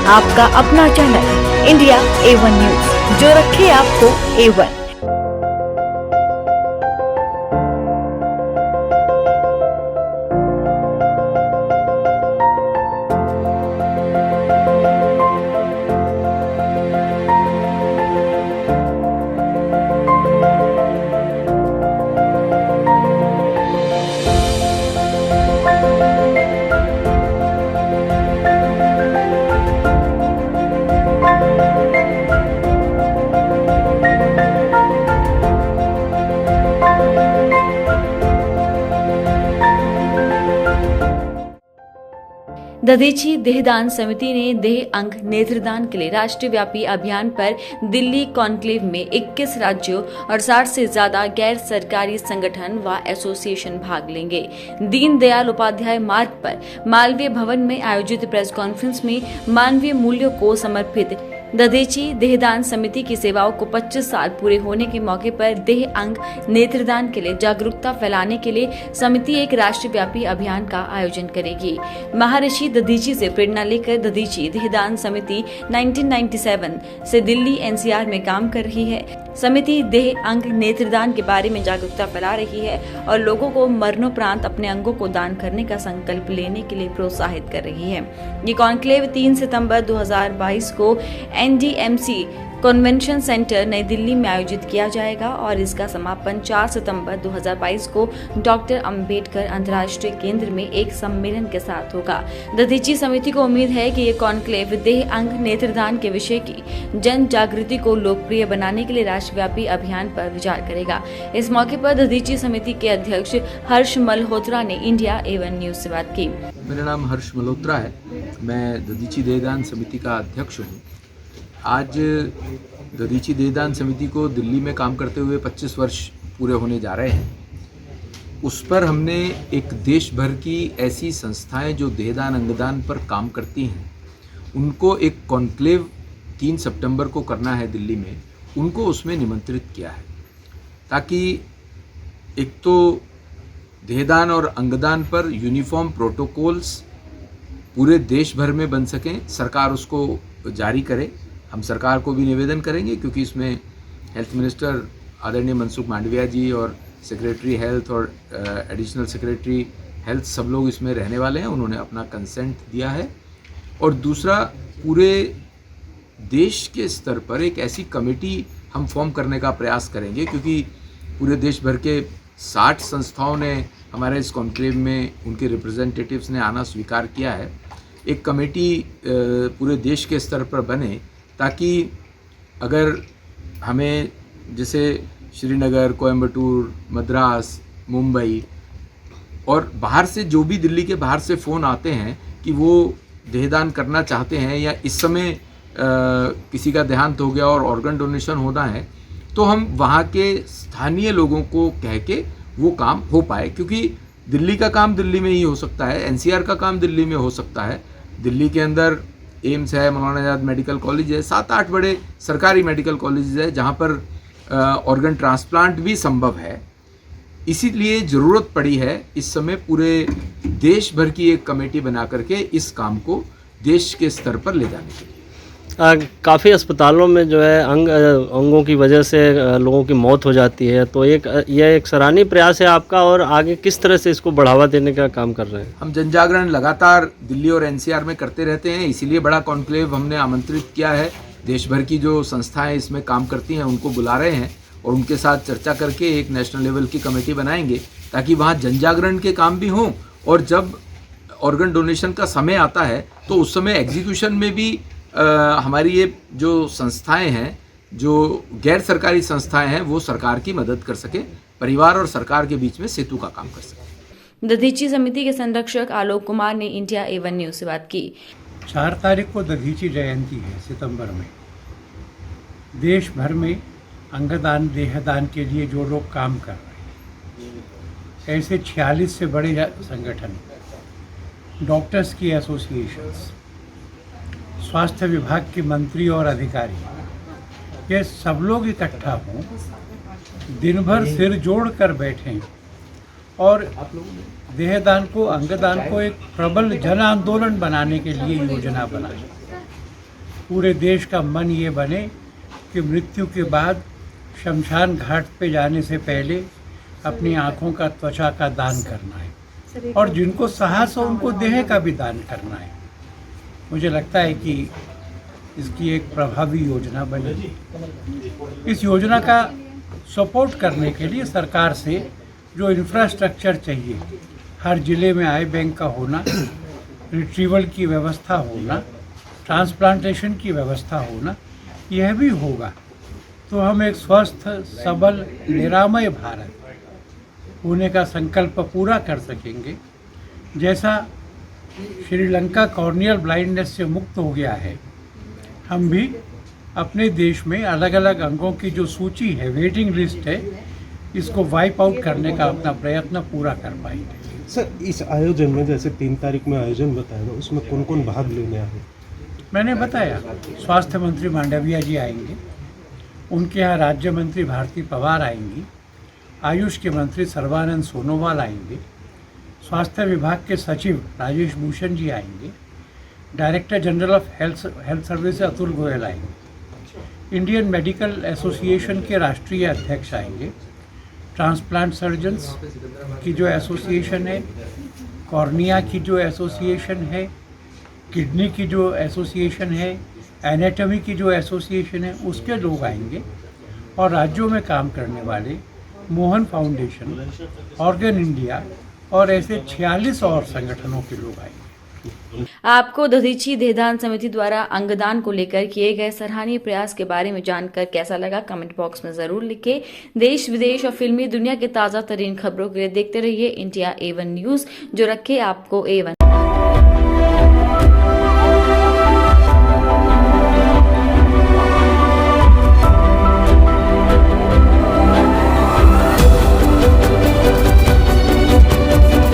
आपका अपना channel India A1 news, जो रखे आपको A1। दधीची देहदान समिति ने देह अंग नेत्रदान के लिए राष्ट्रीय व्यापी अभियान पर दिल्ली कॉन्क्लेव में 21 राज्यों और 60 से ज्यादा गैर सरकारी संगठन व एसोसिएशन भाग लेंगे। दीनदयाल उपाध्याय मार्ग पर मालवीय भवन में आयोजित प्रेस कॉन्फ्रेंस में मानवीय मूल्यों को समर्पित दधीची देहदान समिति की सेवाओं को 25 साल पूरे होने के मौके पर देह अंग नेत्रदान के लिए जागरूकता फैलाने के लिए समिति एक राष्ट्रव्यापी अभियान का आयोजन करेगी। महर्षि दधीची से प्रेरणा लेकर दधीची देहदान समिति 1997 से दिल्ली NCR में काम कर रही है। समिति देह अंग नेत्रदान के बारे में जागरूकता फैला रही है और लोगों को मरणोपरांत अपने अंगों को दान करने का संकल्प लेने के लिए प्रोत्साहित कर रही है। ये कॉन्क्लेव 3 सितंबर 2022 को NDMC कन्वेंशन सेंटर नई दिल्ली में आयोजित किया जाएगा और इसका समापन 4 सितंबर 2022 को डॉक्टर अंबेडकर अंतर्राष्ट्रीय केंद्र में एक सम्मेलन के साथ होगा। दधीची समिति को उम्मीद है कि ये कॉन्क्लेव देह अंग नेत्रदान के विषय की जन जागृति को लोकप्रिय बनाने के लिए राष्ट्रव्यापी अभियान पर विचार करेगा। इस मौके पर दधीची समिति के अध्यक्ष हर्ष मल्होत्रा ने इंडिया A1 न्यूज से बात की। मेरा नाम हर्ष मल्होत्रा है, मैं दधीची देहदान समिति का अध्यक्ष हूँ। आज दधीची देहदान समिति को दिल्ली में काम करते हुए 25 वर्ष पूरे होने जा रहे हैं। उस पर हमने एक देश भर की ऐसी संस्थाएं जो देहदान अंगदान पर काम करती हैं, उनको एक कॉन्क्लेव 3 सितंबर को करना है दिल्ली में, उनको उसमें निमंत्रित किया है ताकि एक तो देहदान और अंगदान पर यूनिफॉर्म प्रोटोकॉल्स पूरे देश भर में बन सकें, सरकार उसको जारी करे। हम सरकार को भी निवेदन करेंगे क्योंकि इसमें हेल्थ मिनिस्टर आदरणीय मनसुख मांडविया जी और सेक्रेटरी हेल्थ और एडिशनल सेक्रेटरी हेल्थ सब लोग इसमें रहने वाले हैं, उन्होंने अपना कंसेंट दिया है। और दूसरा, पूरे देश के स्तर पर एक ऐसी कमेटी हम फॉर्म करने का प्रयास करेंगे क्योंकि पूरे देश भर के 60 संस्थाओं ने हमारे इस कॉन्क्लेव में उनके रिप्रेजेंटेटिव्स ने आना स्वीकार किया है। एक कमेटी पूरे देश के स्तर पर बने ताकि अगर हमें जैसे श्रीनगर, कोयम्बटूर, मद्रास, मुंबई और बाहर से जो भी दिल्ली के बाहर से फ़ोन आते हैं कि वो देहदान करना चाहते हैं या इस समय किसी का देहांत हो गया और ऑर्गन डोनेशन होना है, तो हम वहाँ के स्थानीय लोगों को कह के वो काम हो पाए। क्योंकि दिल्ली का काम दिल्ली में ही हो सकता है, NCR का काम दिल्ली में हो सकता है। दिल्ली के अंदर एम्स है, मौलाना आज़ाद मेडिकल कॉलेज है, 7-8 बड़े सरकारी मेडिकल कॉलेज है जहाँ पर ऑर्गन ट्रांसप्लांट भी संभव है। इसीलिए ज़रूरत पड़ी है इस समय पूरे देश भर की एक कमेटी बना करके इस काम को देश के स्तर पर ले जाने के लिए। काफ़ी अस्पतालों में जो है अंगों की वजह से लोगों की मौत हो जाती है, तो यह एक सराहनीय प्रयास है आपका, और आगे किस तरह से इसको बढ़ावा देने का काम कर रहे हैं? हम जन जागरण लगातार दिल्ली और NCR में करते रहते हैं, इसीलिए बड़ा कॉन्क्लेव हमने आमंत्रित किया है। देश भर की जो संस्थाएं इसमें काम करती हैं उनको बुला रहे हैं और उनके साथ चर्चा करके एक नेशनल लेवल की कमेटी बनाएंगे ताकि वहाँ जन जागरण के काम भी हों, और जब ऑर्गन डोनेशन का समय आता है तो उस समय एग्जीक्यूशन में भी हमारी ये जो संस्थाएं हैं, जो गैर सरकारी संस्थाएं हैं, वो सरकार की मदद कर सके, परिवार और सरकार के बीच में सेतु का काम कर सके। दधीची समिति के संरक्षक आलोक कुमार ने इंडिया A1 न्यूज से बात की। 4 तारीख को दधीची जयंती है सितंबर में। देश भर में अंगदान देहदान के लिए जो लोग काम कर रहे हैं, ऐसे 46 से बड़े संगठन, डॉक्टर्स की एसोसिएशंस, स्वास्थ्य विभाग के मंत्री और अधिकारी, ये सब लोग इकट्ठा हों, दिन भर सिर जोड़ कर बैठें और देहदान को, अंगदान को एक प्रबल जन आंदोलन बनाने के लिए योजना बनाएं। पूरे देश का मन ये बने कि मृत्यु के बाद शमशान घाट पे जाने से पहले अपनी आँखों का, त्वचा का दान करना है, और जिनको साहस हो उनको देह का भी दान करना है। मुझे लगता है कि इसकी एक प्रभावी योजना बनेगी। इस योजना का सपोर्ट करने के लिए सरकार से जो इंफ्रास्ट्रक्चर चाहिए, हर ज़िले में आई बैंक का होना, रिट्रीवल की व्यवस्था होना, ट्रांसप्लांटेशन की व्यवस्था होना, यह भी होगा तो हम एक स्वस्थ, सबल, निरामय भारत होने का संकल्प पूरा कर सकेंगे। जैसा श्रीलंका कॉर्नियल ब्लाइंडनेस से मुक्त हो गया है, हम भी अपने देश में अलग अलग अंगों की जो सूची है, वेटिंग लिस्ट है, इसको वाइप आउट करने का अपना प्रयत्न पूरा कर पाएंगे। सर, इस आयोजन में जैसे 3 तारीख में आयोजन बताया ना, उसमें कौन कौन भाग लेने आए? मैंने बताया, स्वास्थ्य मंत्री मांडविया जी आएंगे, उनके यहाँ राज्य मंत्री भारती पवार आएंगी, आयुष के मंत्री सर्बानंद सोनोवाल आएंगे, स्वास्थ्य विभाग के सचिव राजेश भूषण जी आएंगे, director general of health service Atul Goyal आएंगे, इंडियन मेडिकल एसोसिएशन के राष्ट्रीय अध्यक्ष आएंगे, ट्रांसप्लांट सर्जन्स की जो एसोसिएशन है, कॉर्निया की जो एसोसिएशन है, किडनी की जो एसोसिएशन है, एनाटॉमी की जो एसोसिएशन है, उसके लोग आएंगे, और राज्यों में काम करने वाले मोहन फाउंडेशन, ऑर्गन इंडिया और ऐसे 46 और संगठनों के लोग आएंगे। आपको दधीची देहदान समिति द्वारा अंगदान को लेकर किए गए सराहनीय प्रयास के बारे में जानकर कैसा लगा, कमेंट बॉक्स में जरूर लिखें। देश विदेश और फिल्मी दुनिया के ताजा तरीन खबरों के लिए देखते रहिए इंडिया A1 न्यूज, जो रखे आपको A1।